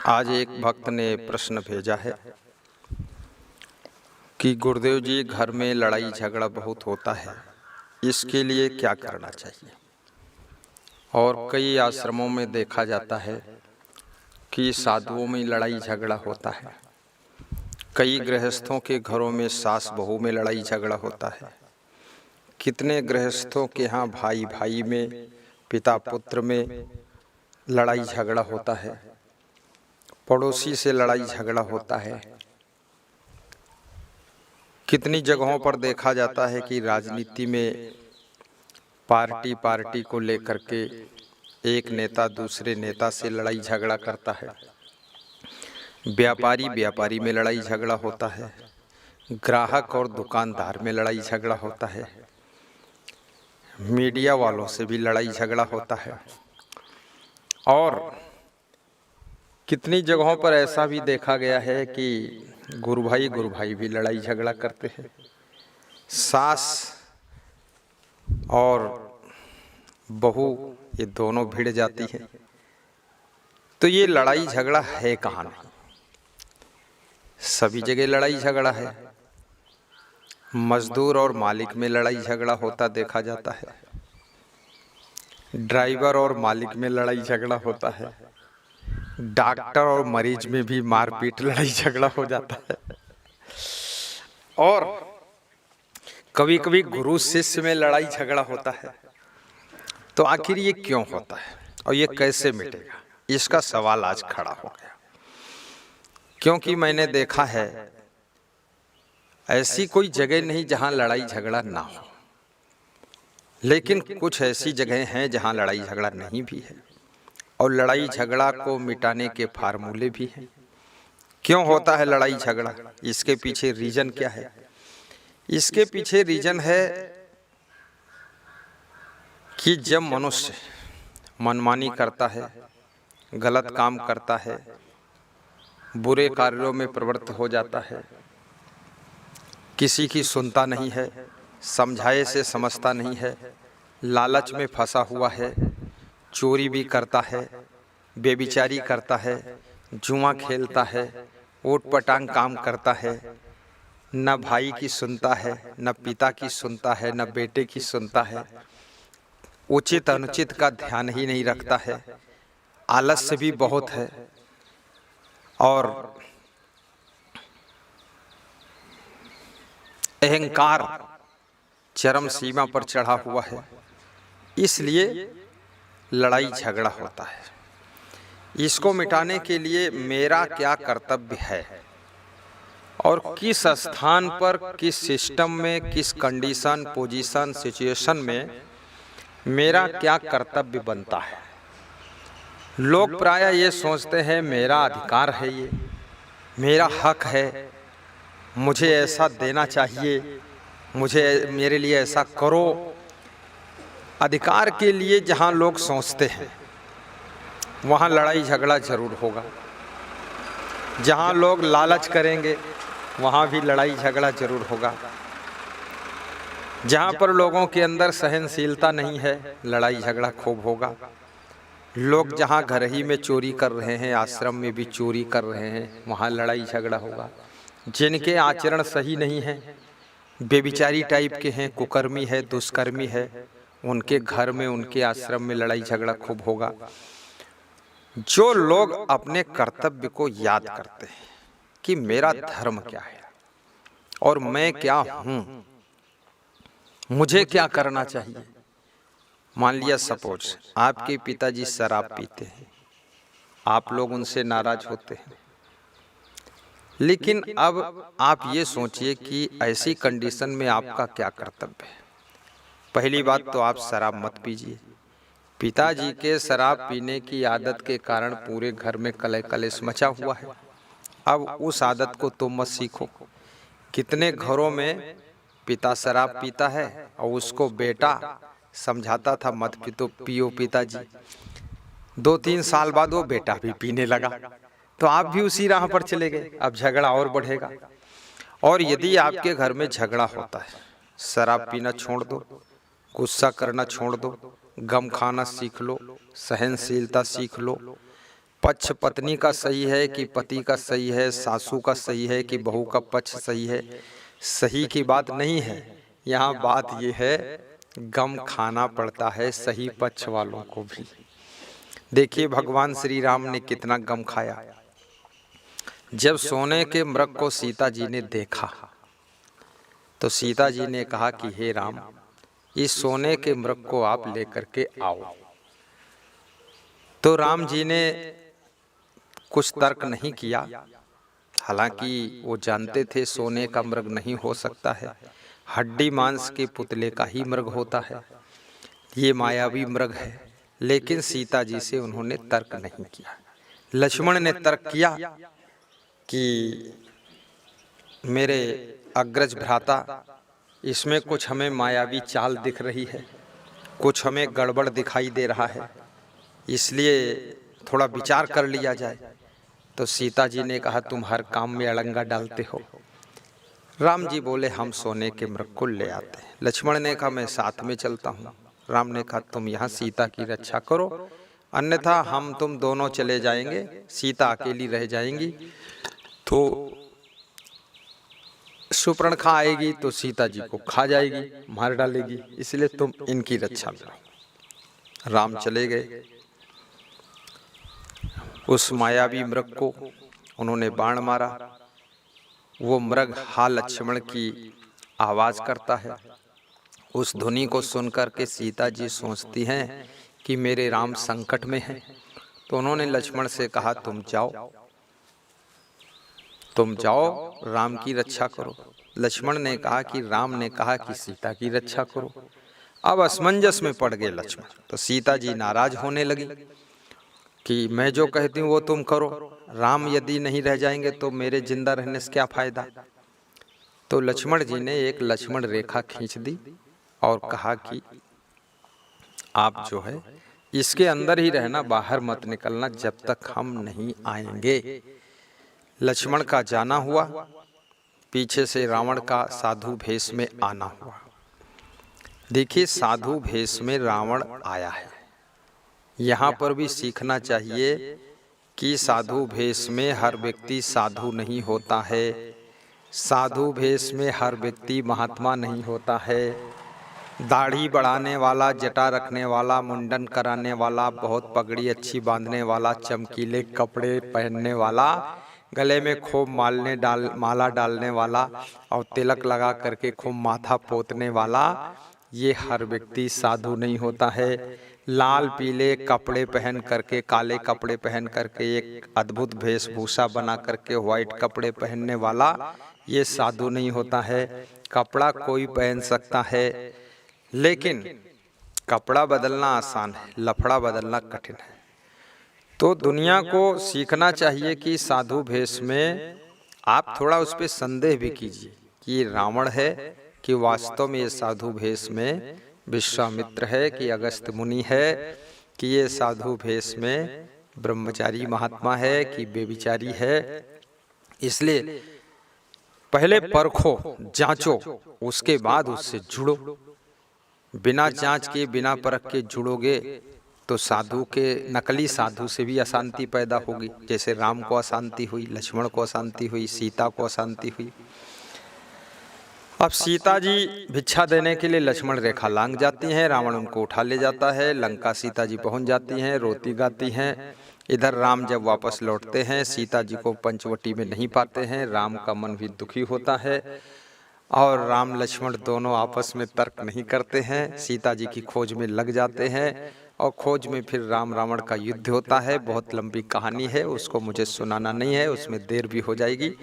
आज एक भक्त ने प्रश्न भेजा है कि गुरुदेव जी, घर में लड़ाई झगड़ा बहुत होता है, इसके लिए क्या करना चाहिए। और कई आश्रमों में देखा जाता है कि साधुओं में लड़ाई झगड़ा होता है, कई गृहस्थों के घरों में सास बहू में लड़ाई झगड़ा होता है, कितने गृहस्थों के यहाँ भाई भाई में, पिता पुत्र में लड़ाई झगड़ा होता है, पड़ोसी से लड़ाई झगड़ा होता है। कितनी जगहों पर देखा जाता है कि राजनीति में पार्टी को लेकर के एक नेता दूसरे नेता से लड़ाई झगड़ा करता है, व्यापारी में लड़ाई झगड़ा होता है, ग्राहक और दुकानदार में लड़ाई झगड़ा होता है, मीडिया वालों से भी लड़ाई झगड़ा होता है। और कितनी जगहों पर ऐसा भी देखा गया है कि गुरु भाई भी लड़ाई झगड़ा करते हैं, सास और बहू ये दोनों भिड़ जाती है। तो ये लड़ाई झगड़ा है कहाँ नहीं, सभी जगह लड़ाई झगड़ा है। मजदूर और मालिक में लड़ाई झगड़ा होता देखा जाता है, ड्राइवर और मालिक में लड़ाई झगड़ा होता है, डॉक्टर और मरीज में भी मारपीट लड़ाई झगड़ा हो जाता है। और कभी कभी गुरु शिष्य में लड़ाई झगड़ा होता है। तो आखिर ये क्यों होता है और ये कैसे मिटेगा, इसका सवाल आज खड़ा हो गया। क्योंकि मैंने देखा है ऐसी कोई जगह नहीं जहां लड़ाई झगड़ा ना हो, लेकिन कुछ ऐसी जगह हैं जहां लड़ाई झगड़ा नहीं भी है और लड़ाई झगड़ा को मिटाने के फार्मूले भी हैं। क्यों होता है लड़ाई झगड़ा, इसके पीछे रीजन क्या है? इसके पीछे रीजन है कि जब मनुष्य मनमानी करता है, गलत काम करता है, बुरे कार्यों में प्रवृत्त हो जाता है, किसी की सुनता नहीं है, समझाए से समझता नहीं है, लालच में फंसा हुआ है, चोरी भी करता है, बेविचारी करता है, जुआ खेलता है, ऊट-पटांग काम करता है, न भाई की सुनता है, न पिता की सुनता है, न बेटे की सुनता है, उचित अनुचित का ध्यान ही नहीं रखता है, आलस्य भी बहुत है और अहंकार चरम सीमा पर चढ़ा हुआ है। इसलिए लड़ाई झगड़ा होता है। इसको मिटाने के लिए मेरा क्या कर्तव्य है और किस स्थान पर, किस सिस्टम में, किस कंडीशन, पोजीशन, सिचुएशन में मेरा क्या कर्तव्य बनता है। लोग प्रायः ये सोचते हैं मेरा अधिकार है, ये मेरा हक है, मुझे ऐसा देना चाहिए, मुझे मेरे लिए ऐसा करो। अधिकार के लिए जहाँ लोग सोचते हैं वहाँ लड़ाई झगड़ा जरूर होगा। जहाँ लोग लालच करेंगे वहाँ भी लड़ाई झगड़ा जरूर होगा। जहाँ पर लोगों के अंदर सहनशीलता नहीं है, लड़ाई झगड़ा खूब होगा। लोग जहाँ घर ही में चोरी कर रहे हैं, आश्रम में भी चोरी कर रहे हैं, वहाँ लड़ाई झगड़ा होगा। जिनके आचरण सही नहीं है, बेविचारी टाइप के हैं, कुकर्मी है, दुष्कर्मी है, उनके घर में, उनके आश्रम में लड़ाई झगड़ा खूब होगा। जो लोग अपने कर्तव्य को याद करते हैं कि मेरा धर्म क्या है और मैं क्या हूँ, मुझे क्या करना चाहिए। मान लिया सपोज आपके पिताजी शराब पीते हैं, आप लोग उनसे नाराज होते हैं, लेकिन अब आप ये सोचिए कि ऐसी कंडीशन में आपका क्या कर्तव्य है। पहली बात तो आप शराब मत पीजिए। पिताजी के शराब पीने की आदत के कारण पूरे घर में कलह कलेश मचा हुआ है। अब उस आदत को तुम मत सीखो। कितने घरों में पिता शराब पीता है और उसको बेटा समझाता था मत पियो पिताजी, 2-3 साल बाद वो बेटा भी पीने लगा, तो आप भी उसी राह पर चले गए। अब झगड़ा और बढ़ेगा। और यदि आपके घर में झगड़ा होता है, शराब पीना छोड़ दो, गुस्सा करना छोड़ दो, गम खाना सीख लो, सहनशीलता सीख लो, पक्ष पत्नी का सही है कि पति का सही है, सासू का सही है कि बहू का पक्ष सही है, सही की बात नहीं है। यहाँ बात ये है, गम खाना पड़ता है सही पक्ष वालों को भी। देखिए भगवान श्री राम ने कितना गम खाया। जब सोने के मृग को सीता जी ने देखा तो सीता जी ने कहा कि हे राम, इस सोने के मृग को आप लेकर के आओ। तो राम जी ने कुछ तर्क नहीं किया, हालांकि वो जानते थे सोने का मृग नहीं हो सकता है, हड्डी मांस के पुतले का ही मृग होता है, ये मायावी मृग है। लेकिन सीता जी से उन्होंने तर्क नहीं किया। लक्ष्मण ने तर्क किया कि मेरे अग्रज भ्राता, इसमें कुछ हमें मायावी चाल दिख रही है, कुछ हमें गड़बड़ दिखाई दे रहा है, इसलिए थोड़ा विचार कर लिया जाए। तो सीता जी ने कहा तुम हर काम में अड़ंगा डालते हो। राम जी बोले हम सोने के मृग को ले आते हैं। लक्ष्मण ने कहा मैं साथ में चलता हूँ। राम ने कहा तुम यहाँ सीता की रक्षा करो, अन्यथा हम तुम दोनों चले जाएंगे, सीता अकेली रह जाएंगी तो शूर्पणखा आएगी तो सीता जी को खा जाएगी, मार डालेगी, इसलिए तुम इनकी रक्षा करो। राम चले गए। उस मायावी मृग को उन्होंने बाण मारा। वो मृग हा लक्ष्मण की आवाज करता है। उस ध्वनि को सुनकर के सीता जी सोचती हैं कि मेरे राम संकट में हैं। तो उन्होंने लक्ष्मण से कहा तुम जाओ राम की रक्षा करो। लक्ष्मण ने कहा कि राम ने कहा कि सीता की रक्षा करो। अब असमंजस में पड़ गए लक्ष्मण। तो सीता जी नाराज होने लगी कि मैं जो कहती हूँ वो तुम करो, राम यदि नहीं रह जाएंगे तो मेरे जिंदा रहने से क्या फायदा। तो लक्ष्मण जी ने एक लक्ष्मण रेखा खींच दी और कहा कि आप जो है इसके अंदर ही रहना, बाहर मत निकलना जब तक हम नहीं आएंगे। लक्ष्मण का जाना हुआ, पीछे से रावण का साधु भेष में आना हुआ। देखिए साधु भेष में रावण आया है। यहाँ पर भी सीखना चाहिए कि साधु भेष में हर व्यक्ति साधु नहीं होता है, साधु भेष में हर व्यक्ति महात्मा नहीं होता है। दाढ़ी बढ़ाने वाला, जटा रखने वाला, मुंडन कराने वाला, बहुत पगड़ी अच्छी बांधने वाला, चमकीले कपड़े पहनने वाला, गले में खूब माला डालने वाला और तिलक लगा करके खूब माथा पोतने वाला, ये हर व्यक्ति साधु नहीं होता है। लाल पीले कपड़े पहन करके, काले कपड़े पहन करके, एक अद्भुत वेशभूषा बना करके व्हाइट कपड़े पहनने वाला, ये साधु नहीं होता है। कपड़ा कोई पहन सकता है, लेकिन कपड़ा बदलना आसान है, लफड़ा बदलना कठिन है। तो दुनिया को सीखना चाहिए कि साधु भेष में आप थोड़ा उस पर संदेह भी कीजिए कि ये रावण है कि वास्तव में ये साधु भेष में विश्वामित्र है कि अगस्त्य मुनि है, कि ये साधु भेष में ब्रह्मचारी महात्मा है कि बेविचारी है। इसलिए पहले परखो, जांचो, उसके बाद उससे जुड़ो। बिना जांच के, बिना परख के जुड़ोगे तो साधु के, नकली साधु से भी अशांति पैदा होगी। जैसे राम को अशांति हुई, लक्ष्मण को अशांति हुई, सीता को अशांति हुई। अब सीता जी भिक्षा देने के लिए लक्ष्मण रेखा लांघ जाती हैं, रावण उनको उठा ले जाता है, लंका सीता जी पहुंच जाती हैं, रोती गाती हैं। इधर राम जब वापस लौटते हैं, सीता जी को पंचवटी में नहीं पाते हैं, राम का मन भी दुखी होता है और राम लक्ष्मण दोनों आपस में तर्क नहीं करते हैं, सीता जी की खोज में लग जाते हैं और खोज में फिर राम रावण का युद्ध होता है। बहुत लंबी कहानी है, उसको मुझे सुनाना नहीं है, उसमें देर भी हो जाएगी।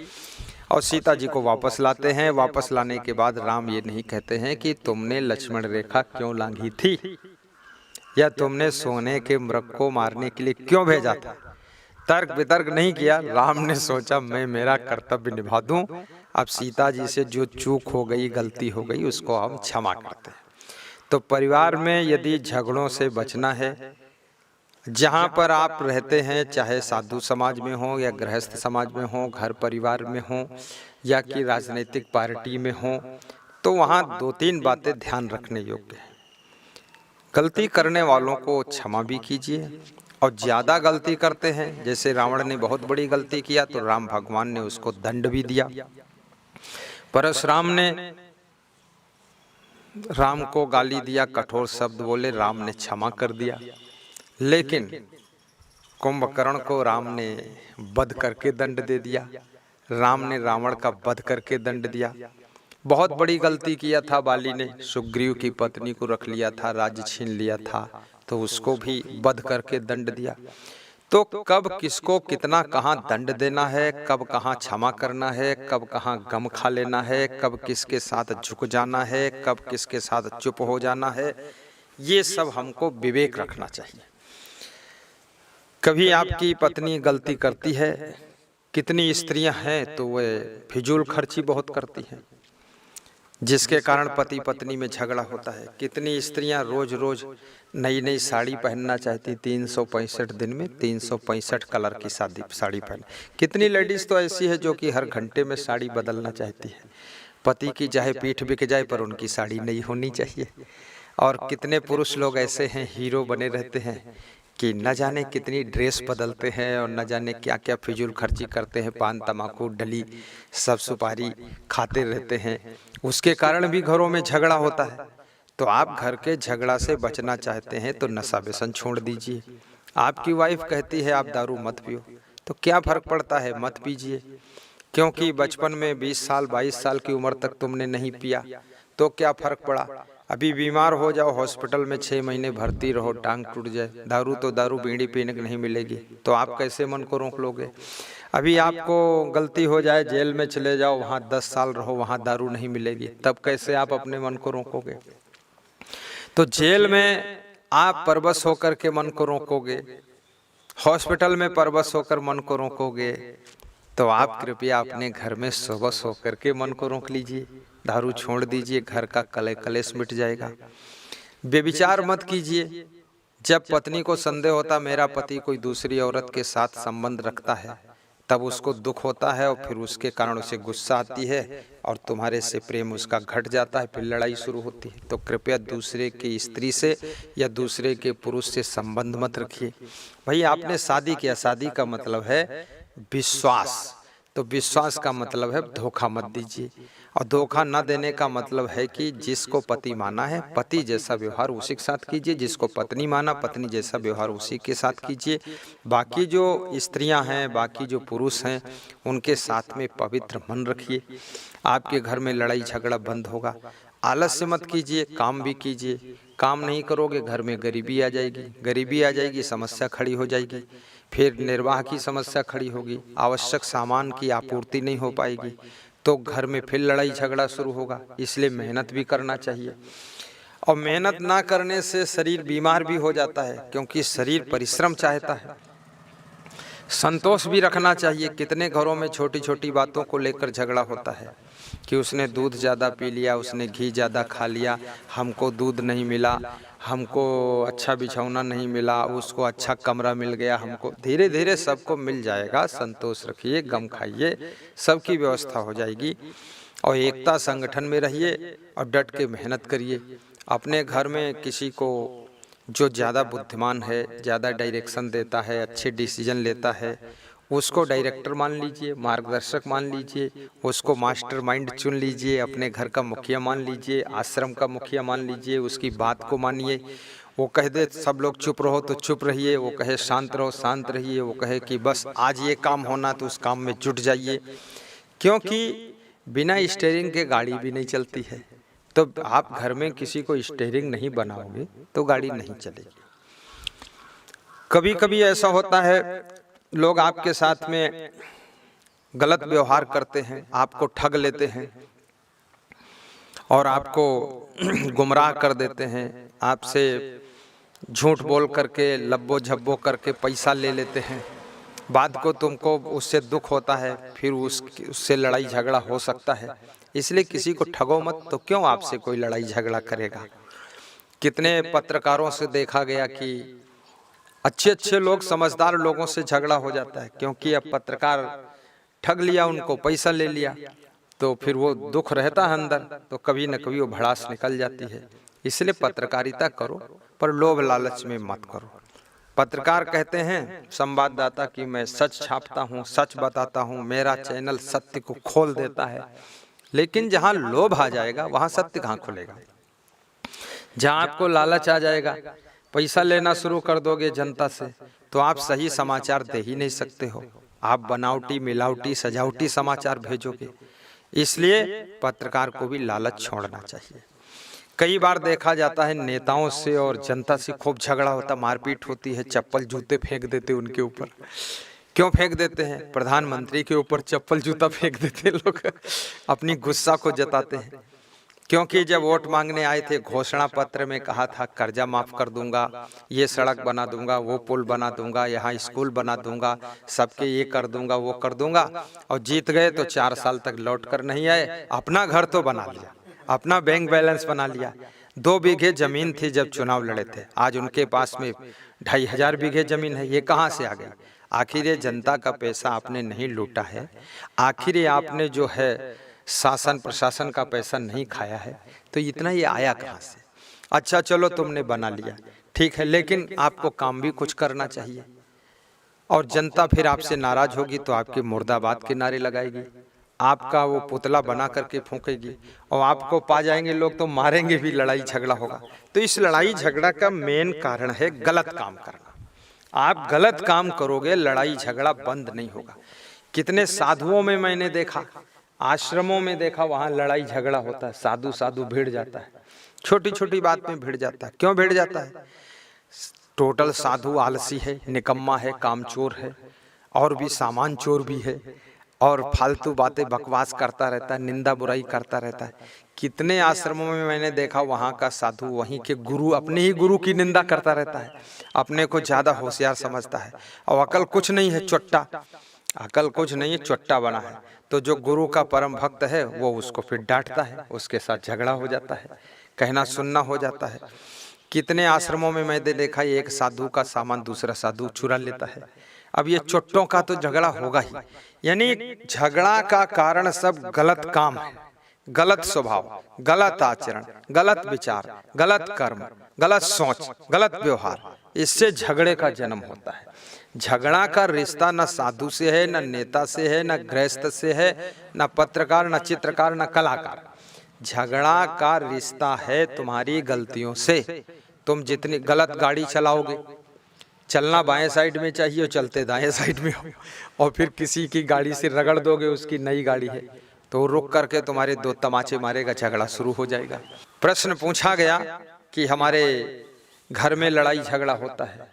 और सीता जी को वापस लाते हैं। वापस लाने के बाद राम ये नहीं कहते हैं कि तुमने लक्ष्मण रेखा क्यों लांघी थी या तुमने सोने के मृग को मारने के लिए क्यों भेजा था। तर्क वितर्क नहीं किया। राम ने सोचा मैं मेरा कर्तव्य निभा दूं, अब सीता जी से जो चूक हो गई, गलती हो गई, उसको हम क्षमा करते हैं। तो परिवार में यदि झगड़ों से बचना है, जहाँ पर आप रहते हैं, चाहे साधु समाज में हो या गृहस्थ समाज में हो, घर परिवार में हो या कि राजनीतिक पार्टी में हो, तो वहाँ 2-3 बातें ध्यान रखने योग्य है। गलती करने वालों को क्षमा भी कीजिए और ज़्यादा गलती करते हैं, जैसे रावण ने बहुत बड़ी गलती किया तो राम भगवान ने उसको दंड भी दिया। परशुराम ने राम को गाली दिया, कठोर शब्द बोले, राम ने क्षमा कर दिया। लेकिन कुंभकर्ण को राम ने वध करके दंड दे दिया। राम ने रावण का वध करके दंड दिया। बहुत बड़ी गलती किया था बाली ने, सुग्रीव की पत्नी को रख लिया था, राज्य छीन लिया था, तो उसको भी वध करके दंड दिया। तो कब किसको कितना कहाँ दंड देना है, कब कहाँ क्षमा करना है, कब कहाँ गम खा लेना है, कब किसके साथ झुक जाना है, कब किसके साथ चुप हो जाना है, ये सब हमको विवेक रखना चाहिए। कभी आपकी पत्नी गलती करती है, कितनी स्त्रियां हैं तो वे फिजूल खर्ची बहुत करती हैं, जिसके कारण पति पत्नी में झगड़ा होता है। कितनी स्त्रियां रोज रोज नई नई साड़ी पहनना चाहती, 365 दिन में 365 कलर की साड़ी पहन। कितनी लेडीज तो ऐसी है जो कि हर घंटे में साड़ी बदलना चाहती है। पति की चाहे पीठ बिक जाए पर उनकी साड़ी नहीं होनी चाहिए। और कितने पुरुष लोग ऐसे हैं, हीरो बने रहते हैं कि न जाने कितनी ड्रेस बदलते हैं और न जाने क्या क्या फिजूल खर्ची करते हैं, पान तम्बाकू डली सब सुपारी खाते रहते हैं। उसके कारण भी घरों में झगड़ा होता है। तो आप घर के झगड़ा से बचना चाहते हैं तो नशा व्यसन छोड़ दीजिए। आपकी वाइफ कहती है आप दारू मत पियो, तो क्या फर्क पड़ता है, मत पीजिए। क्योंकि बचपन में 20 साल 22 साल की उम्र तक तुमने नहीं पिया तो क्या फर्क पड़ा। अभी बीमार हो जाओ, हॉस्पिटल में 6 महीने भर्ती रहो, टांग टूट जाए, दारू तो दारू बीड़ी पीने को नहीं मिलेगी, तो आप कैसे मन को रोक लोगे। अभी आपको गलती हो जाए, जेल में चले जाओ, वहाँ 10 साल रहो, वहाँ दारू नहीं मिलेगी, तब कैसे आप अपने मन को रोकोगे। तो जेल में आप परवश होकर के मन को रोकोगे, हॉस्पिटल में परवश होकर मन को रोकोगे, तो आप कृपया अपने घर में सुबह होकर के मन को रोक लीजिए, दारू छोड़ दीजिए, घर का कलेश मिट जाएगा। व्यभिचार मत कीजिए। जब पत्नी को संदेह होता मेरा पति कोई दूसरी औरत के साथ संबंध रखता है, तब उसको दुख होता है और फिर उसके कारण उसे गुस्सा आती है और तुम्हारे से प्रेम उसका घट जाता है, फिर लड़ाई शुरू होती है। तो कृपया दूसरे की स्त्री से या दूसरे के पुरुष से संबंध मत रखिए। भाई आपने शादी किया, शादी का मतलब है विश्वास, तो विश्वास का मतलब है धोखा मत दीजिए। और धोखा न देने का मतलब है कि जिसको पति माना है पति जैसा व्यवहार उसी के साथ कीजिए, जिसको पत्नी माना पत्नी जैसा व्यवहार उसी के साथ कीजिए। बाकी जो स्त्रियां हैं, बाकी जो पुरुष हैं, उनके साथ में पवित्र मन रखिए। आपके घर में लड़ाई झगड़ा बंद होगा। आलस्य मत कीजिए, काम भी कीजिए। काम नहीं करोगे घर में गरीबी आ जाएगी, गरीबी आ जाएगी समस्या खड़ी हो जाएगी, फिर निर्वाह की समस्या खड़ी होगी, आवश्यक सामान की आपूर्ति नहीं हो पाएगी, तो घर में फिर लड़ाई झगड़ा शुरू होगा। इसलिए मेहनत भी करना चाहिए। और मेहनत ना करने से शरीर बीमार भी हो जाता है, क्योंकि शरीर परिश्रम चाहता है। संतोष भी रखना चाहिए। कितने घरों में छोटी छोटी बातों को लेकर झगड़ा होता है कि उसने दूध ज़्यादा पी लिया, उसने घी ज़्यादा खा लिया, हमको दूध नहीं मिला, हमको अच्छा बिछौना नहीं मिला, उसको अच्छा कमरा मिल गया, हमको। धीरे धीरे सबको मिल जाएगा। संतोष रखिए, गम खाइए, सबकी व्यवस्था हो जाएगी। और एकता संगठन में रहिए और डट के मेहनत करिए। अपने घर में किसी को जो ज़्यादा बुद्धिमान है, ज़्यादा डायरेक्शन देता है, अच्छे डिसीजन लेता है, उसको डायरेक्टर मान लीजिए, मार्गदर्शक मान लीजिए, उसको मास्टर माइंड चुन लीजिए, अपने घर का मुखिया मान लीजिए, आश्रम का मुखिया मान लीजिए, उसकी बात को मानिए। वो कह दे सब लोग चुप रहो तो चुप रहिए, वो कहे शांत रहो शांत रहिए, वो कहे कि बस आज ये काम होना तो उस काम में जुट जाइए। क्योंकि बिना स्टीयरिंग के गाड़ी भी नहीं चलती है। तो आप घर में किसी को स्टीयरिंग नहीं बनाओगे तो गाड़ी नहीं चलेगी। कभी कभी ऐसा होता है लोग आपके साथ में गलत व्यवहार करते हैं, आपको ठग लेते हैं और आपको गुमराह कर देते हैं, आपसे झूठ बोल करके लब्बो झब्बो करके पैसा ले लेते हैं। बाद को तुमको उससे दुख होता है, फिर उससे लड़ाई झगड़ा हो सकता है। इसलिए किसी को ठगो मत, तो क्यों आपसे कोई लड़ाई झगड़ा करेगा। कितने पत्रकारों से देखा गया कि अच्छे अच्छे लोग, समझदार लोगों से झगड़ा हो जाता है, क्योंकि अब पत्रकार ठग लिया, उनको पैसा ले लिया, तो फिर वो दुख रहता है अंदर, तो कभी न कभी वो भड़ास निकल जाती है। इसलिए पत्रकारिता करो पर लोभ लालच में मत करो। पत्रकार कहते हैं संवाददाता कि मैं सच छापता हूँ, सच बताता हूँ, मेरा चैनल सत्य को खोल देता है। लेकिन जहाँ लोभ आ जाएगा वहाँ सत्य कहाँ खुलेगा। जहाँ आपको लालच आ जाएगा, पैसा लेना शुरू कर दोगे जनता से, तो आप सही समाचार दे ही नहीं सकते हो। आप बनावटी, मिलावटी, सजावटी समाचार भेजोगे। इसलिए पत्रकार को भी लालच छोड़ना चाहिए। कई बार देखा जाता है नेताओं से और जनता से खूब झगड़ा होता, मारपीट होती है, चप्पल जूते फेंक देते उनके ऊपर। क्यों फेंक देते हैं? प्रधानमंत्री के ऊपर चप्पल जूता फेंक देते लोग, अपनी गुस्सा को जताते हैं। क्योंकि जब वोट मांगने आए थे, घोषणा पत्र में कहा था कर्जा माफ कर दूंगा, ये सड़क बना दूंगा, वो पुल बना दूंगा, यहाँ स्कूल बना दूंगा, सबके ये कर दूंगा, वो कर दूंगा। और जीत गए तो 4 साल तक लौट कर नहीं आए। अपना घर तो बना लिया, अपना बैंक बैलेंस बना लिया। 2 बीघे जमीन थी जब चुनाव लड़े थे, आज उनके पास में 2500 बीघे जमीन है। ये कहाँ से आ गई? आखिर ये जनता का पैसा आपने नहीं लूटा है, आखिर ये आपने जो है शासन प्रशासन का पैसा नहीं खाया है, तो इतना ये आया कहाँ से? अच्छा चलो तुमने बना लिया, ठीक है, लेकिन आपको काम भी कुछ करना चाहिए। और जनता फिर आपसे नाराज होगी तो आपके मुर्दाबाद के नारे लगाएगी, आपका वो पुतला बना करके फूंकेगी, और आपको पा जाएंगे लोग तो मारेंगे भी, लड़ाई झगड़ा होगा। तो इस लड़ाई झगड़ा का मेन कारण है गलत काम करना। आप गलत काम करोगे, लड़ाई झगड़ा बंद नहीं होगा। कितने साधुओं में मैंने देखा, आश्रमों में देखा, वहां लड़ाई झगड़ा होता है, साधु साधु भिड़ जाता है, छोटी छोटी बात में भिड़ जाता है। क्यों भिड़ जाता है? टोटल साधु आलसी है, निकम्मा है, कामचोर है, और भी सामान चोर भी है, और फालतू बातें बकवास करता रहता है, निंदा बुराई करता रहता है। कितने आश्रमों में मैंने देखा, वहां का साधु वहीं के गुरु, अपने ही गुरु की निंदा करता रहता है, अपने को ज्यादा होशियार समझता है, और अकल कुछ नहीं है, चोट्टा, अकल कुछ नहीं है, चोट्टा बना है। तो जो गुरु का परम भक्त है वो उसको फिर डांटता है, उसके साथ झगड़ा हो जाता है, कहना सुनना हो जाता है। कितने आश्रमों में मैंने देखा, एक साधु का सामान दूसरा साधु चुरा लेता है। अब ये चोट्टों का तो झगड़ा होगा ही, यानी झगड़ा का कारण सब गलत काम है, गलत स्वभाव, गलत आचरण, गलत विचार, गलत कर्म, गलत सोच, गलत व्यवहार, इससे झगड़े का जन्म होता है। झगड़ा का रिश्ता न साधु से है, न नेता से है, न गृहस्थ से है, न पत्रकार, न चित्रकार, न कलाकार। झगड़ा का रिश्ता है तुम्हारी गलतियों से। तुम जितनी गलत गाड़ी चलाओगे, चलना बाएं साइड में चाहिए और चलते दाएं साइड में हो, और फिर किसी की गाड़ी से रगड़ दोगे, उसकी नई गाड़ी है, तो रुक करके तुम्हारे 2 तमाचे मारेगा, झगड़ा शुरू हो जाएगा। प्रश्न पूछा गया कि हमारे घर में लड़ाई झगड़ा होता है।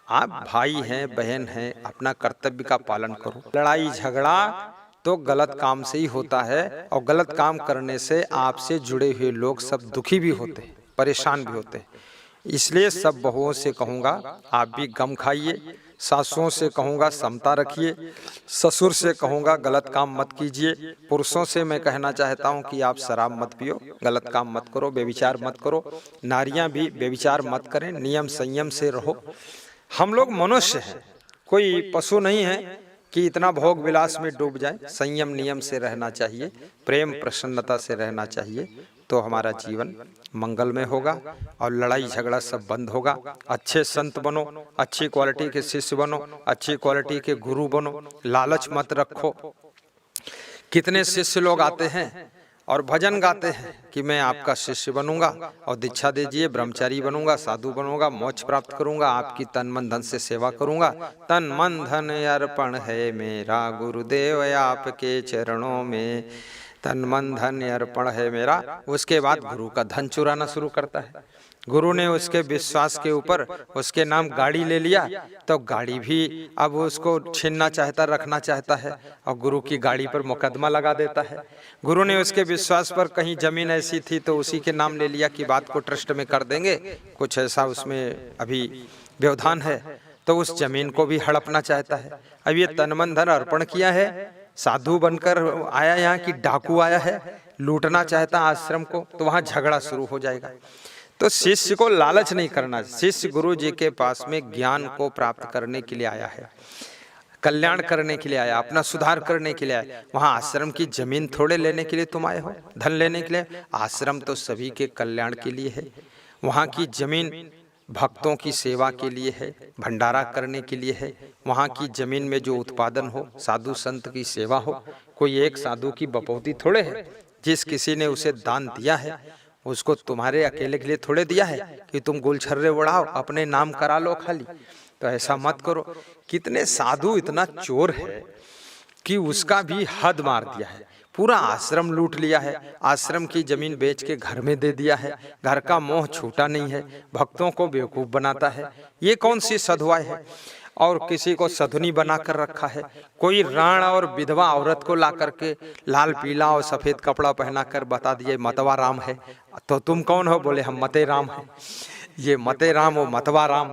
आप भाई हैं, बहन हैं, अपना कर्तव्य का पालन करो। लड़ाई झगड़ा तो गलत काम से ही होता है, और गलत काम करने से आपसे जुड़े हुए लोग सब दुखी भी होते हैं, परेशान भी होते हैं। इसलिए सब बहुओं से कहूँगा आप भी गम खाइए, सासुओं से कहूँगा समता रखिए, ससुर से कहूँगा गलत काम मत कीजिए, पुरुषों से मैं कहना चाहता हूँ कि आप शराब मत पियो, गलत काम मत करो, व्यभिचार मत करो, नारियाँ भी व्यभिचार मत करें, नियम संयम से रहो। हम लोग मनुष्य हैं, कोई पशु नहीं है कि इतना भोग विलास में डूब जाए। संयम नियम से रहना चाहिए, प्रेम प्रसन्नता से रहना चाहिए, तो हमारा जीवन मंगलमय होगा और लड़ाई झगड़ा सब बंद होगा। अच्छे संत बनो, अच्छी क्वालिटी के शिष्य बनो, अच्छी क्वालिटी के गुरु बनो, लालच मत रखो। कितने शिष्य लोग आते हैं और भजन गाते हैं कि मैं आपका शिष्य बनूंगा और दीक्षा दीजिए, ब्रह्मचारी बनूंगा, साधु बनूंगा, मोक्ष प्राप्त करूंगा, आपकी तन मन धन से सेवा करूंगा, तन मन धन अर्पण है मेरा गुरुदेव आपके चरणों में, तन मन धन अर्पण है मेरा। उसके बाद गुरु का धन चुराना शुरू करता है। गुरु ने उसके विश्वास के ऊपर उसके नाम गाड़ी ले लिया, तो गाड़ी भी अब उसको छीनना चाहता, रखना चाहता है, और गुरु की गाड़ी पर मुकदमा लगा देता है। गुरु ने उसके विश्वास पर कहीं जमीन ऐसी थी तो उसी के नाम ले लिया कि बात को ट्रस्ट में कर देंगे, कुछ ऐसा उसमें अभी व्यवधान है, तो उस जमीन को भी हड़पना चाहता है। अब ये तन मन धन अर्पण किया है, साधु बनकर आया यहाँ कि डाकू आया है, लूटना चाहता आश्रम को, तो वहां झगड़ा शुरू हो जाएगा। तो शिष्य को लालच नहीं करना। शिष्य गुरु जी के पास में ज्ञान को प्राप्त करने के लिए आया है, कल्याण करने के लिए आया, अपना सुधार करने के लिए आया। वहां आश्रम की जमीन थोड़े लेने के लिए तुम आए हो, धन लेने के लिए। आश्रम तो सभी के कल्याण के लिए है। वहां की जमीन भक्तों की सेवा के लिए है, भंडारा करने के लिए है। वहाँ की जमीन में जो उत्पादन हो, साधु संत की सेवा हो। कोई एक साधु की बपौती थोड़े है, जिस किसी ने उसे दान दिया है उसको तुम्हारे अकेले के लिए थोड़े दिया है कि तुम गुलछर्रे उड़ाओ, अपने नाम करा लो खाली। तो ऐसा मत करो। कितने साधु इतना चोर है कि उसका भी हद मार दिया है, पूरा आश्रम लूट लिया है, आश्रम की जमीन बेच के घर में दे दिया है, घर का मोह छूटा नहीं है, भक्तों को बेवकूफ बनाता है। ये कौन सी साधुवाई है? और किसी को साधुनी बना कर रखा है। कोई राण और विधवा औरत को ला करके लाल पीला और सफेद कपड़ा पहना कर बता दिए मतवा राम है। तो तुम कौन हो? बोले हम मते राम हैं। ये मते राम और मतवा राम,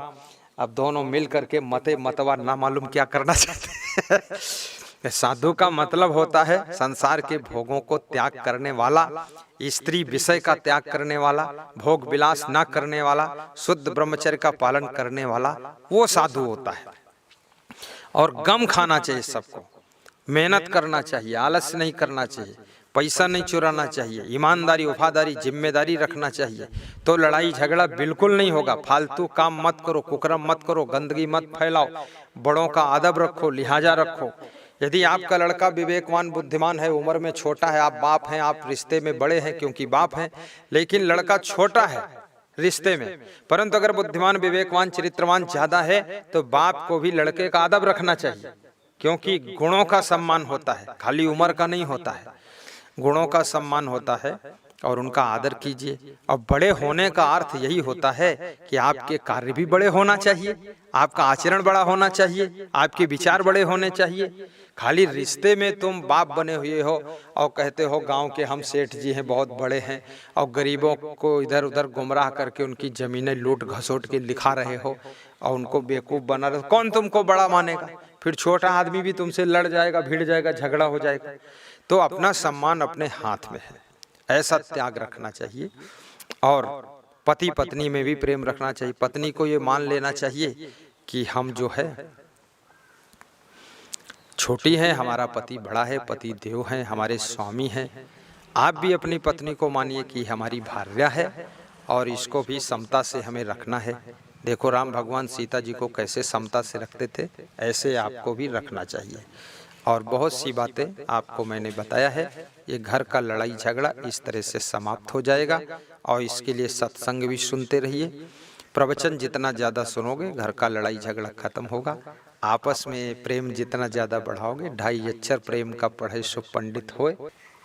अब दोनों मिल करके मते मतवा ना मालूम क्या करना चाहते हैं। साधु का मतलब होता है संसार के भोगों को त्याग करने वाला, स्त्री विषय का त्याग करने वाला, भोग विलास न करने वाला, शुद्ध ब्रह्मचर्य का पालन करने वाला, वो साधु होता है। और गम खाना चाहिए सबको, मेहनत करना चाहिए, आलस्य नहीं करना चाहिए, पैसा नहीं चुराना चाहिए, ईमानदारी, वफादारी, जिम्मेदारी रखना चाहिए। तो लड़ाई झगड़ा बिल्कुल नहीं होगा। फालतू काम मत करो, कुकर्म मत करो, गंदगी मत फैलाओ, बड़ों का अदब रखो, लिहाजा रखो। यदि आपका लड़का विवेकवान बुद्धिमान है, उम्र में छोटा है, आप बाप हैं, आप रिश्ते में बड़े हैं क्योंकि बाप हैं, लेकिन लड़का छोटा है रिश्ते में, परंतु अगर बुद्धिमान, विवेकवान, चरित्रवान ज्यादा है तो बाप को भी लड़के का अदब रखना चाहिए, क्योंकि गुणों का सम्मान होता है, खाली उम्र का नहीं होता है। गुणों का सम्मान होता है और उनका आदर कीजिए। और बड़े होने का अर्थ यही होता है कि आपके कार्य भी बड़े होना चाहिए, आपका आचरण बड़ा होना चाहिए, आपके विचार बड़े होने चाहिए। खाली रिश्ते में तुम बाप बने हुए हो और कहते हो गांव के हम सेठ जी हैं, बहुत बड़े हैं, और गरीबों को इधर उधर गुमराह करके उनकी जमीनें लूट घसोट के लिखा रहे हो और उनको बेवकूफ बना रहे हो, कौन तुमको बड़ा मानेगा? फिर छोटा आदमी भी तुमसे लड़ जाएगा, भिड़ जाएगा, झगड़ा हो जाएगा। तो अपना सम्मान अपने हाथ में है, ऐसा त्याग रखना चाहिए। और पति पत्नी में भी प्रेम रखना चाहिए। पत्नी को ये मान लेना चाहिए कि हम जो है छोटी है, हमारा पति बड़ा है, पति देव है, हमारे स्वामी हैं। आप भी अपनी पत्नी को मानिए कि हमारी भार्या है और इसको भी समता से हमें रखना है। देखो राम भगवान सीता जी को कैसे समता से रखते थे, ऐसे आपको भी रखना चाहिए। और बहुत सी बातें आपको मैंने बताया है। ये घर का लड़ाई झगड़ा इस तरह से समाप्त हो जाएगा और इसके लिए सत्संग भी सुनते रहिए। प्रवचन जितना ज़्यादा सुनोगे घर का लड़ाई झगड़ा खत्म होगा। आपस में प्रेम जितना ज़्यादा बढ़ाओगे, 2.5 अक्षर प्रेम का पढ़े सो पंडित होए,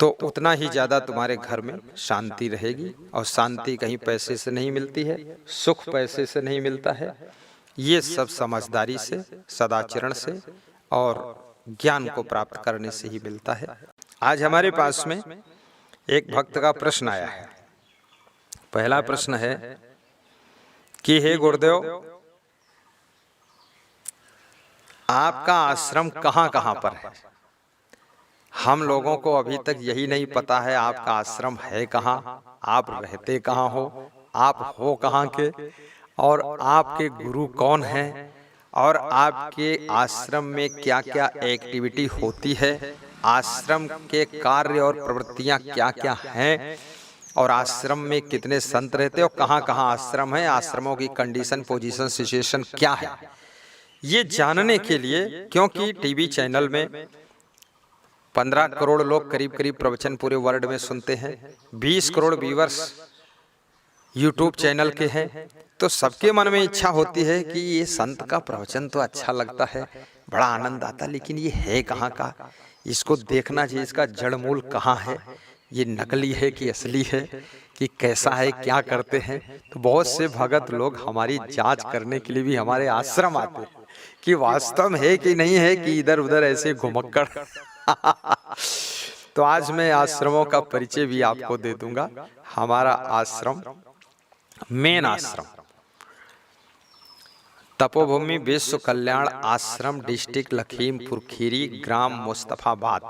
तो उतना ही ज़्यादा तुम्हारे घर में शांति रहेगी। और शांति कहीं पैसे से नहीं मिलती है, सुख पैसे से नहीं मिलता है, ये सब समझदारी से, सदाचरण से और ज्ञान को प्राप्त करने से ही मिलता है। आज हमारे पास में एक भक्त का प्रश्न आया है। पहला प्रश्न है कि हे गुरुदेव, आपका आश्रम कहाँ कहाँ पर है? हम लोगों को अभी तक यही नहीं पता है आपका आश्रम है कहाँ, आप रहते कहाँ हो, आप हो कहाँ के, और आपके गुरु कौन हैं, और आपके आश्रम में क्या क्या एक्टिविटी होती है, आश्रम के कार्य और प्रवृत्तियां क्या क्या हैं, और आश्रम में कितने संत रहते और कहाँ कहाँ आश्रम है, आश्रमों की कंडीशन, पोजीशन, सिचुएशन क्या है, ये जानने के लिए, क्योंकि टीवी चैनल में 15 करोड़ लोग करीब करीब प्रवचन पूरे वर्ल्ड में सुनते हैं, 20 करोड़ व्यूअर्स यूट्यूब चैनल के हैं, तो सबके मन में इच्छा होती है कि ये संत का प्रवचन तो अच्छा लगता है, बड़ा आनंद आता, लेकिन ये है कहाँ का, इसको देखना चाहिए, इसका जड़ मूल कहाँ है, ये नकली है कि असली है, कि कैसा है, क्या करते हैं। तो बहुत से भगत लोग हमारी जांच करने के लिए भी हमारे आश्रम आते हैं कि वास्तव में है कि नहीं है, कि इधर उधर ऐसे घुमक्कड़। तो आज मैं आश्रमों का परिचय भी आपको दे दूंगा। हमारा आश्रम, मेन आश्रम तपोभूमि विश्व कल्याण आश्रम, डिस्ट्रिक्ट लखीमपुर खीरी, ग्राम मुस्तफाबाद,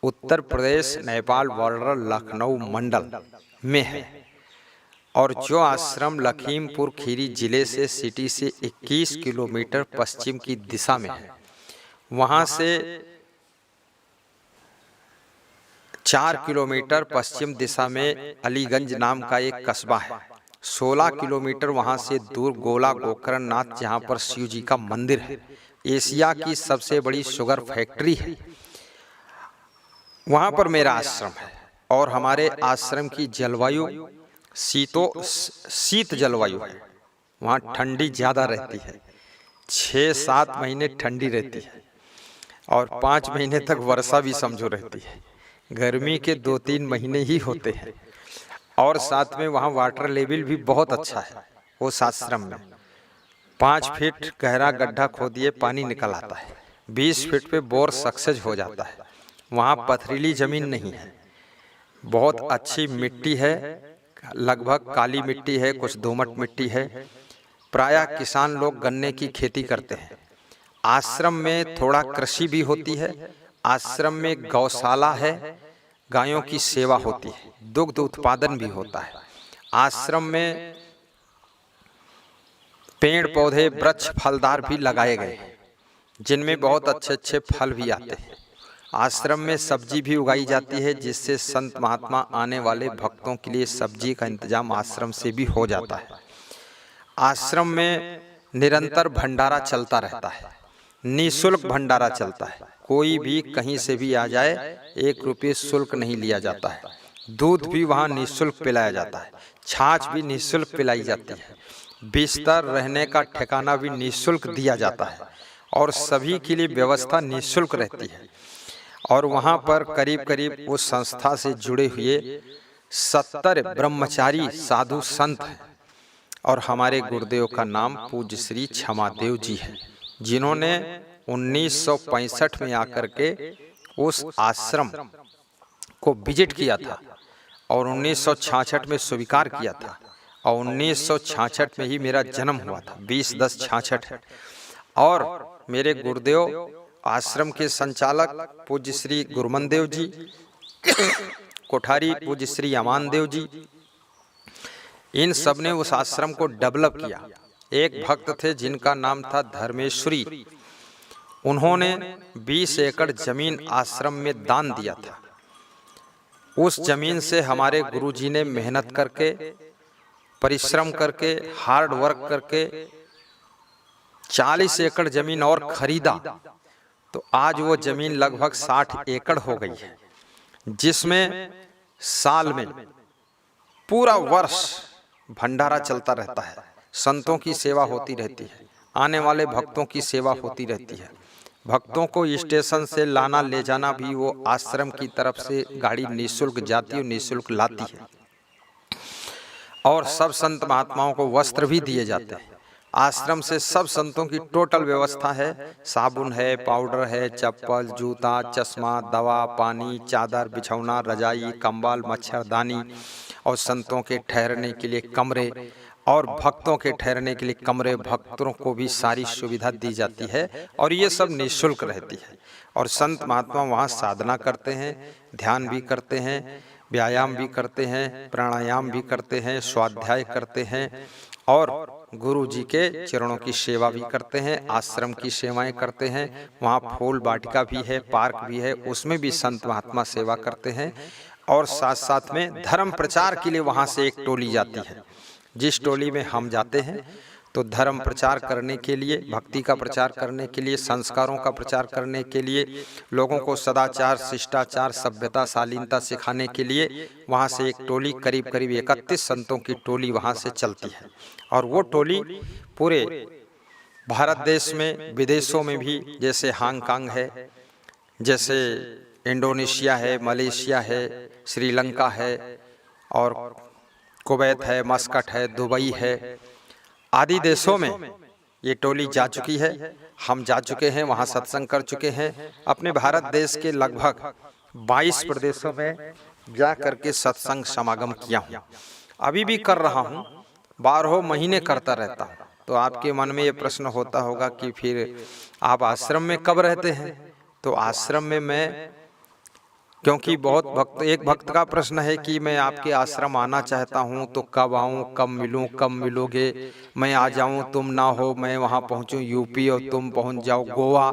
उत्तर प्रदेश नेपाल बॉर्डर, लखनऊ मंडल में है। और जो आश्रम लखीमपुर खीरी जिले से, सिटी से 21 किलोमीटर पश्चिम की दिशा में है, वहां से 4 किलोमीटर पश्चिम दिशा में अलीगंज नाम का एक कस्बा है, 16 किलोमीटर वहाँ से दूर गोला गोकर्ण नाथ, जहाँ पर शिव जी का मंदिर है, एशिया की सबसे बड़ी शुगर फैक्ट्री है, वहाँ पर मेरा आश्रम है। और हमारे आश्रम की जलवायु शीत जलवायु है, वहाँ ठंडी ज़्यादा रहती है, 6-7 महीने ठंडी रहती है और 5 महीने तक वर्षा भी समझो रहती है। गर्मी के 2-3 महीने ही होते हैं। और साथ में वहाँ वाटर लेवल भी बहुत अच्छा है। उस आश्रम में 5 फीट गहरा गड्ढा खोदिए पानी निकल आता है, 20 फीट पे बोर सक्सेस हो जाता है। वहाँ पथरीली ज़मीन नहीं है, बहुत अच्छी मिट्टी है, लगभग काली मिट्टी है, कुछ दोमट मिट्टी है। प्रायः किसान लोग गन्ने की खेती करते हैं। आश्रम में थोड़ा कृषि भी होती है। आश्रम में गौशाला है, गायों की सेवा होती है, दुग्ध उत्पादन भी होता है। आश्रम में पेड़ पौधे वृक्ष फलदार भी लगाए गए हैं, जिनमें बहुत अच्छे अच्छे फल भी आते हैं। आश्रम में सब्जी भी उगाई जाती है, जिससे संत महात्मा आने वाले भक्तों के लिए सब्जी का इंतजाम आश्रम से भी हो जाता है। आश्रम में निरंतर भंडारा चलता रहता है, निःशुल्क भंडारा चलता है। कोई भी कहीं से भी आ जाए, 1 रुपये शुल्क नहीं लिया जाता है। दूध भी वहाँ निःशुल्क पिलाया जाता है, छाछ भी निःशुल्क पिलाई जाती है, बिस्तर रहने का ठिकाना भी निःशुल्क दिया जाता है और सभी के लिए व्यवस्था निःशुल्क रहती है। और वहाँ पर करीब करीब उस संस्था से जुड़े हुए 70 ब्रह्मचारी साधु संत हैं। और हमारे गुरुदेव का नाम पूज्य श्री क्षमादेव जी है, जिन्होंने 1965 में आकर के उस आश्रम को विजिट किया था और 1966 में स्वीकार किया था। और 1966 में ही मेरा जन्म हुआ था, 20/10/66 है। और मेरे गुरुदेव आश्रम के संचालक पूज्य श्री गुरुमन देव जी, कोठारी पूज्य श्री अमान देव जी, इन सब ने उस आश्रम को डेवलप किया। एक भक्त थे जिनका नाम था धर्मेश्वरी, उन्होंने 20 एकड़ जमीन आश्रम में दान दिया था। उस जमीन से हमारे गुरुजी ने मेहनत करके, परिश्रम करके, हार्ड वर्क करके 40 एकड़ जमीन और खरीदा। तो आज वो जमीन लगभग 60 एकड़ हो गई है, जिसमें साल में पूरा वर्ष भंडारा चलता रहता है, संतों की सेवा होती रहती है, आने वाले भक्तों की सेवा होती रहती है। भक्तों को स्टेशन से लाना ले जाना भी वो आश्रम की तरफ से गाड़ी निःशुल्क जाती और निःशुल्क लाती है। और सब संत महात्माओं को वस्त्र भी दिए जाते हैं। आश्रम से सब संतों की टोटल व्यवस्था है, साबुन है, पाउडर है, चप्पल, जूता, चश्मा, दवा, पानी, चादर, बिछौना, रजाई, कंबल, मच्छरदानी और संतों के ठहरने के लिए कमरे और भक्तों के ठहरने के लिए कमरे, भक्तों को भी सारी सुविधा दी जाती है और ये सब निःशुल्क रहती है। और संत महात्मा वहाँ साधना करते हैं, ध्यान भी करते हैं, व्यायाम भी करते हैं, प्राणायाम भी करते हैं, स्वाध्याय करते हैं और गुरु जी के चरणों की सेवा भी करते हैं, आश्रम की सेवाएं करते हैं। वहाँ फूल वाटिका भी है, पार्क भी है, उसमें भी संत महात्मा सेवा करते हैं। और साथ साथ में धर्म प्रचार के लिए वहाँ से एक टोली जाती है, जिस टोली में हम जाते हैं तो धर्म प्रचार करने के लिए, भक्ति का प्रचार करने के लिए, संस्कारों का प्रचार करने के लिए, लोगों को सदाचार, शिष्टाचार, सभ्यता, शालीनता सिखाने के लिए वहाँ से एक टोली, करीब करीब 31 संतों की टोली वहाँ से चलती है। और वो टोली पूरे भारत देश में, विदेशों में भी, जैसे हांगकांग है, जैसे इंडोनेशिया है, मलेशिया है, श्रीलंका है और कुवैत है, मस्कट है, दुबई है, आदि देशों में ये टोली जा चुकी है। हम जा चुके हैं, वहाँ सत्संग कर चुके हैं। अपने भारत देश के लगभग 22 प्रदेशों में जा करके सत्संग समागम किया हूँ, अभी भी कर रहा हूँ, 12 महीने करता रहता हूँ। तो आपके मन में ये प्रश्न होता होगा कि फिर आप आश्रम में कब रहते हैं? तो आश्रम में मैं, क्योंकि बहुत भक्त, एक भक्त का प्रश्न है कि मैं आपके आश्रम आना चाहता हूं तो कब आऊं, कब मिलूं, कब मिलोगे, मैं आ जाऊं तुम ना हो, मैं वहां पहुंचूं यूपी और तुम पहुंच जाओ गोवा,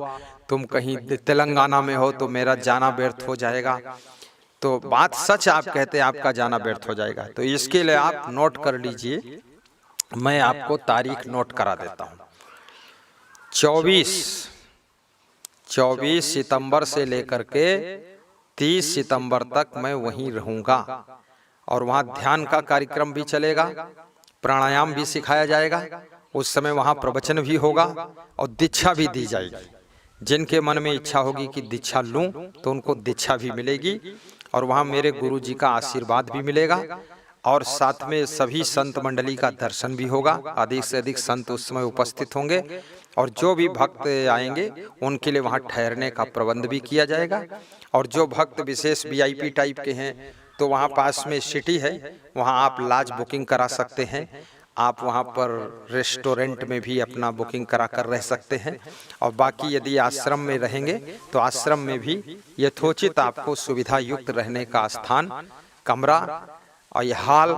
तुम कहीं तेलंगाना में हो तो मेरा जाना व्यर्थ हो जाएगा। तो बात सच आप कहते हैं, आपका जाना व्यर्थ हो जाएगा। तो इसके लिए आप नोट कर लीजिए, मैं आपको तारीख नोट करा देता हूँ। 24 सितंबर से लेकर के 30 सितंबर तक मैं वहीं रहूंगा, और वहाँ ध्यान का कार्यक्रम भी चलेगा, प्राणायाम भी सिखाया जाएगा। उस समय वहाँ प्रवचन भी होगा और दीक्षा भी दी जाएगी। जिनके मन में इच्छा होगी कि दीक्षा लूं तो उनको दीक्षा भी मिलेगी, और वहाँ मेरे गुरु जी का आशीर्वाद भी मिलेगा, और साथ में सभी संत मंडली का दर्शन भी होगा। अधिक से अधिक संत उस समय उपस्थित होंगे, और जो भी भक्त आएंगे उनके लिए वहाँ ठहरने का प्रबंध भी किया जाएगा। और जो भक्त विशेष VIP टाइप के हैं तो वहाँ पास में सिटी है, वहाँ आप लॉज बुकिंग करा सकते हैं। आप वहाँ पर रेस्टोरेंट में भी अपना बुकिंग करा कर रह सकते हैं। और बाकी यदि आश्रम में रहेंगे तो आश्रम में भी यथोचित आपको सुविधा युक्त रहने का स्थान, कमरा और हाल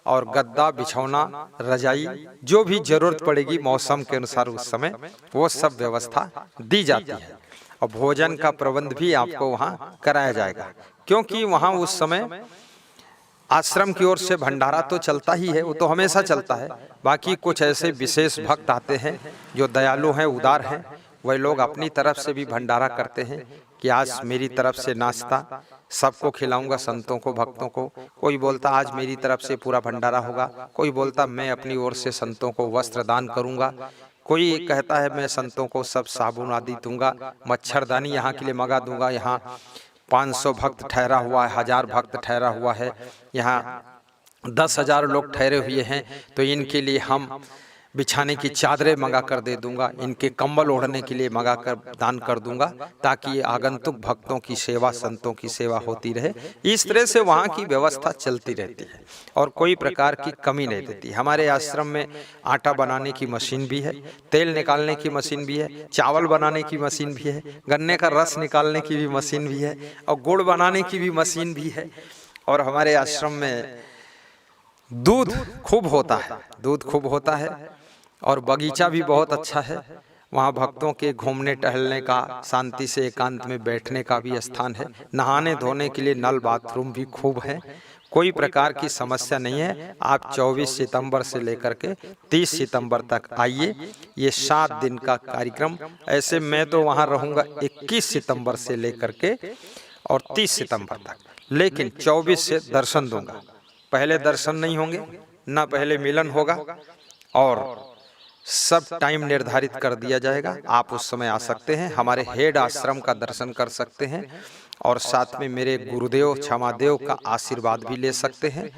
और गद्दा, बिछौना, रजाई, जो भी जरूरत पड़ेगी मौसम के अनुसार उस समय वो सब व्यवस्था दी जाती है। और भोजन का प्रबंध भी आपको वहाँ कराया जाएगा, क्योंकि वहाँ उस समय आश्रम की ओर से भंडारा तो चलता ही है, वो तो हमेशा चलता है। बाकी कुछ ऐसे विशेष भक्त आते हैं जो दयालु हैं, उदार हैं, वह लोग अपनी तरफ से भी भंडारा करते हैं कि आज मेरी तरफ से नाश्ता सबको खिलाऊंगा, संतों को, भक्तों को। कोई बोलता आज मेरी तरफ से पूरा भंडारा होगा, कोई बोलता मैं अपनी ओर से संतों को वस्त्र दान करूंगा, कोई कहता है मैं संतों को सब साबुन आदि दूंगा, मच्छरदानी यहाँ के लिए मंगा दूंगा। यहाँ 500 भक्त ठहरा हुआ है, 1000 भक्त ठहरा हुआ है, यहाँ 10,000 लोग ठहरे हुए हैं, तो इनके लिए हम बिछाने की चादरें मंगा कर दे दूंगा, इनके कंबल ओढ़ने के लिए मंगा कर दान कर दूंगा, ताकि आगंतुक भक्तों की सेवा, संतों की सेवा होती रहे। इस तरह से वहाँ की व्यवस्था चलती रहती है और कोई प्रकार की कमी नहीं देती। हमारे आश्रम में आटा बनाने की मशीन भी है, तेल निकालने की मशीन भी है, चावल बनाने की मशीन भी है, गन्ने का रस निकालने की भी मशीन भी है, और गुड़ बनाने की भी मशीन भी है। और हमारे आश्रम में दूध खूब होता है, दूध खूब होता है, और बगीचा भी बहुत अच्छा है। वहाँ भक्तों के घूमने टहलने का, शांति से एकांत में बैठने का भी स्थान है। नहाने धोने के लिए नल बाथरूम भी खूब है, कोई प्रकार की समस्या नहीं है। आप 24 सितंबर से लेकर के 30 सितंबर तक आइए, ये 7 दिन का कार्यक्रम। ऐसे मैं तो वहाँ रहूँगा 21 सितंबर से लेकर के और 30 सितंबर तक, लेकिन 24 से दर्शन दूंगा। पहले दर्शन नहीं होंगे, ना पहले मिलन होगा, और सब टाइम निर्धारित कर दिया जाएगा। आप उस समय आ सकते हैं, हमारे हेड आश्रम का दर्शन कर सकते हैं, और साथ में मेरे गुरुदेव क्षमादेव का आशीर्वाद भी ले सकते हैं,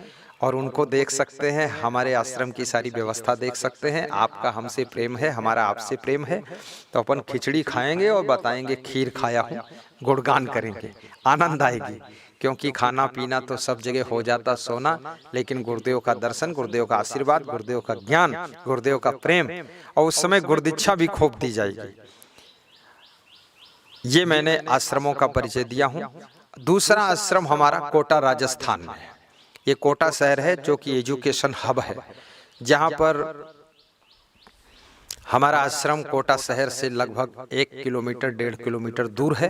और उनको देख सकते हैं, हमारे आश्रम की सारी व्यवस्था देख सकते हैं। आपका हमसे प्रेम है, हमारा आपसे प्रेम है, तो अपन खिचड़ी खाएंगे और बताएंगे खीर खाया हूँ, गुणगान करेंगे, आनंद आएगी। क्योंकि खाना पीना तो सब जगह हो जाता, सोना, लेकिन गुरुदेव का दर्शन, गुरुदेव का आशीर्वाद, गुरुदेव का ज्ञान, गुरुदेव का प्रेम, और उस समय गुरुदीक्षा भी खूब दी जाएगी। ये मैंने आश्रमों का परिचय दिया हूँ। दूसरा आश्रम हमारा कोटा राजस्थान में है। ये कोटा शहर है जो कि एजुकेशन हब है, जहाँ पर हमारा आश्रम कोटा शहर से लगभग 1 किलोमीटर 1.5 किलोमीटर दूर है।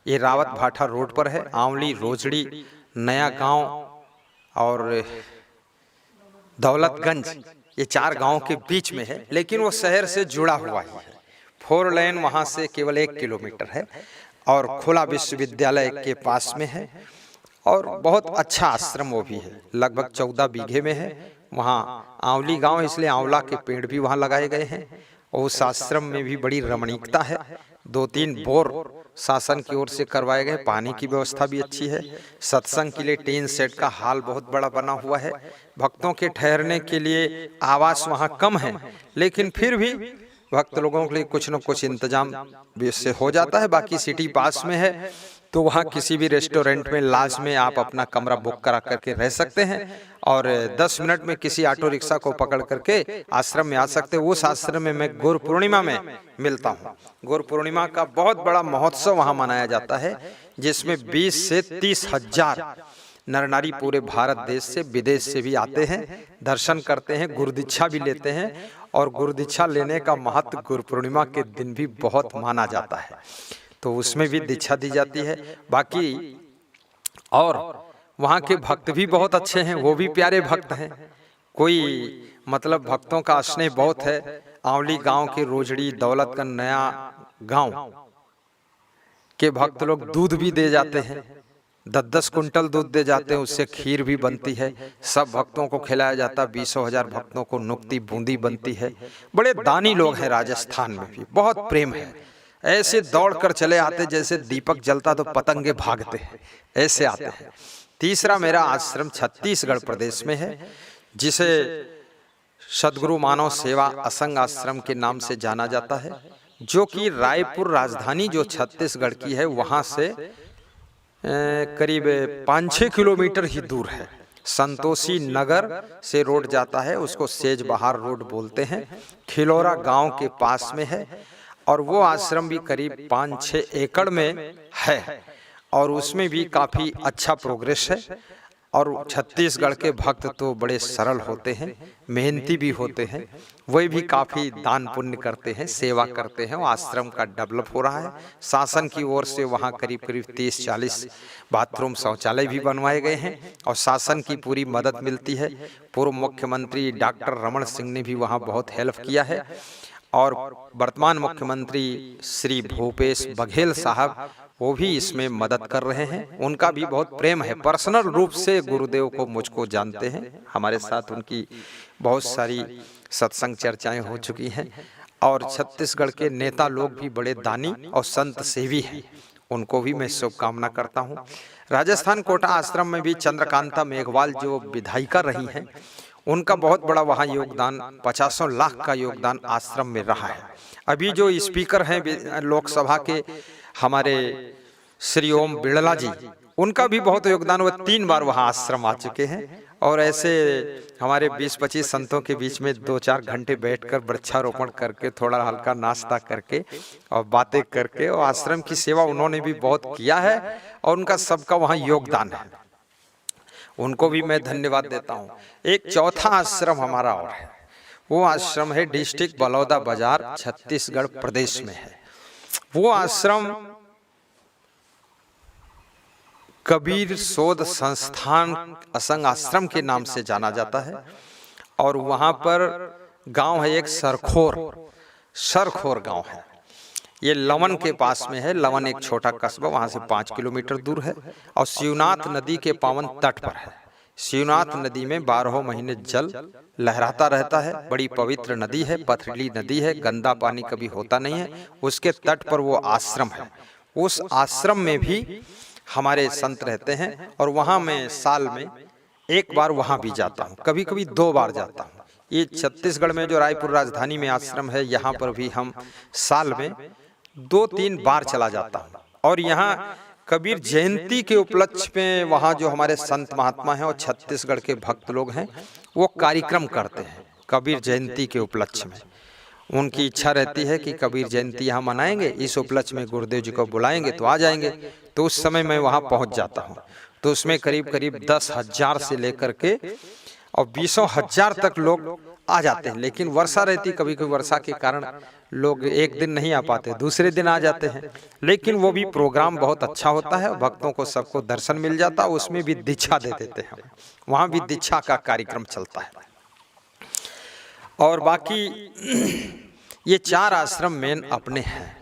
ये रावत भाठा रोड पर है। आंवली, रोजड़ी, नया गांव और दौलतगंज, ये 4 गांव के बीच में है, लेकिन वो शहर से जुड़ा हुआ ही है। 4 लेन वहाँ से केवल 1 किलोमीटर है, और खुला विश्वविद्यालय के पास में है, और बहुत अच्छा आश्रम वो भी है, लगभग 14 बीघे में है। वहाँ आंवली गांव, इसलिए आंवला के पेड़ भी वहाँ लगाए गए हैं। और उस आश्रम में भी बड़ी रमणीकता है। 2-3 बोर शासन की ओर से करवाए गए, पानी की व्यवस्था भी अच्छी है। सत्संग के लिए टीन सेट का हाल बहुत बड़ा बना हुआ है। भक्तों के ठहरने के लिए आवास वहाँ कम है, लेकिन फिर भी भक्त लोगों के लिए कुछ न कुछ इंतजाम से हो जाता है। बाकी सिटी पास में है, तो वहाँ किसी भी रेस्टोरेंट में, लॉज में आप अपना कमरा बुक करा करके रह सकते हैं, और 10 मिनट में किसी ऑटो रिक्शा को पकड़ करके आश्रम में आ सकते हैं। उस आश्रम में मैं गुरु पूर्णिमा में मिलता हूँ। गुरु पूर्णिमा का बहुत बड़ा महोत्सव वहाँ मनाया जाता है, जिसमें 20 से 30 हजार नर नारी पूरे भारत देश से, विदेश से भी आते हैं, दर्शन करते हैं, गुरुदीक्षा भी लेते हैं। और गुरुदीक्षा लेने का महत्व गुरु पूर्णिमा के दिन भी बहुत माना जाता है, तो उसमें भी दीक्षा दी जाती है। बाकी और वहाँ के भक्त भी बहुत अच्छे हैं, वो भी प्यारे भक्त हैं। कोई मतलब भक्तों का स्नेह बहुत है। आंवली गांव के रोजड़ी दौलतगंज नया गांव के भक्त लोग दूध भी दे जाते हैं, 10-10 कुंटल दूध दे जाते हैं, उससे खीर भी बनती है, सब भक्तों को खिलाया जाता है। 20,000 भक्तों को नुक्ती बूंदी बनती है। बड़े दानी लोग हैं राजस्थान में भी, बहुत प्रेम है। ऐसे दौड़ कर चले आते जैसे दीपक जलता तो पतंगे भागते हैं, ऐसे आते हैं। तीसरा मेरा आश्रम छत्तीसगढ़ प्रदेश में है, जिसे सदगुरु मानव सेवा असंग आश्रम के नाम से जाना जाता है, जो कि रायपुर राजधानी जो छत्तीसगढ़ की है वहाँ से करीब 5-6 किलोमीटर ही दूर है। संतोषी नगर से रोड जाता है, उसको सेज बहार रोड बोलते हैं। खिलौरा गांव के पास में है और वो आश्रम भी करीब 5-6 एकड़ में है और उसमें भी काफ़ी अच्छा प्रोग्रेस है। और छत्तीसगढ़ के भक्त तो बड़े सरल होते हैं, मेहनती भी होते हैं, वही भी काफ़ी दान पुण्य करते हैं, सेवा करते हैं। वो आश्रम का डेवलप हो रहा है। शासन की ओर से वहाँ करीब करीब 30-40 बाथरूम शौचालय भी बनवाए गए हैं और शासन की पूरी मदद मिलती है। पूर्व मुख्यमंत्री डॉक्टर रमन सिंह ने भी वहाँ बहुत हेल्प किया है और वर्तमान मुख्यमंत्री श्री भूपेश बघेल साहब वो भी इसमें मदद कर रहे हैं। उनका भी बहुत प्रेम है, पर्सनल रूप से गुरुदेव को मुझको जानते हैं। हमारे साथ उनकी बहुत सारी सत्संग चर्चाएं हो चुकी हैं और छत्तीसगढ़ के नेता लोग भी बड़े दानी और संत सेवी हैं, उनको भी मैं शुभकामना करता हूँ। राजस्थान कोटा आश्रम में भी चंद्रकांता मेघवाल जो विधायिका रही हैं, उनका बहुत बड़ा वहाँ योगदान, 50 लाख का योगदान आश्रम में रहा है। अभी जो स्पीकर हैं लोकसभा के हमारे श्री ओम बिड़ला जी, उनका भी बहुत योगदान, वो 3 बार वहाँ आश्रम आ चुके हैं। और ऐसे हमारे 20-25 संतों के बीच में 2-4 घंटे बैठकर वृक्षारोपण करके, थोड़ा हल्का नाश्ता करके और बातें करके और आश्रम की सेवा उन्होंने भी बहुत किया है और उनका सबका वहाँ योगदान है, उनको भी मैं धन्यवाद देता हूँ। एक चौथा आश्रम हमारा और है, वो आश्रम है डिस्ट्रिक्ट बलौदा बाजार छत्तीसगढ़ प्रदेश में है। वो आश्रम कबीर शोध संस्थान असंग आश्रम के नाम से जाना जाता है और वहाँ पर गांव है एक सरखोर गांव है। ये लवन के पास में है। लवन एक छोटा कस्बा, वहाँ से 5 किलोमीटर दूर है और शिवनाथ नदी के पावन तट पर है। शिवनाथ नदी में 12 महीने जल लहराता रहता है। बड़ी पवित्र नदी है, पथरीली नदी है, गंदा पानी कभी होता नहीं है। उसके तट पर वो आश्रम है। उस आश्रम में भी हमारे संत रहते हैं और वहाँ मैं साल में 1 बार वहाँ भी जाता हूँ, कभी कभी 2 बार जाता हूँ। ये छत्तीसगढ़ में जो रायपुर राजधानी में आश्रम है, यहाँ पर भी हम साल में 2-3 बार चला जाता हूँ। और यहाँ कबीर जयंती के उपलक्ष्य में वहाँ जो हमारे संत महात्मा हैं और छत्तीसगढ़ के भक्त लोग हैं, वो कार्यक्रम करते हैं कबीर जयंती के उपलक्ष्य में। उनकी इच्छा रहती है कि कबीर जयंती यहाँ मनाएंगे, इस उपलक्ष्य में गुरुदेव जी को बुलाएंगे तो आ जाएंगे। तो उस समय मैं वहाँ पहुँच जाता हूँ। तो उसमें करीब करीब 10,000 से लेकर के और 20,000 तक लोग आ जाते हैं। लेकिन वर्षा रहती, कभी कभी वर्षा के कारण लोग एक दिन नहीं आ पाते, दूसरे दिन आ जाते हैं। लेकिन वो भी प्रोग्राम बहुत अच्छा होता है, भक्तों को सबको दर्शन मिल जाता है। उसमें भी दीक्षा दे देते हैं, वहाँ भी दीक्षा का कार्यक्रम चलता है। और बाकी ये 4 आश्रम मेन अपने हैं।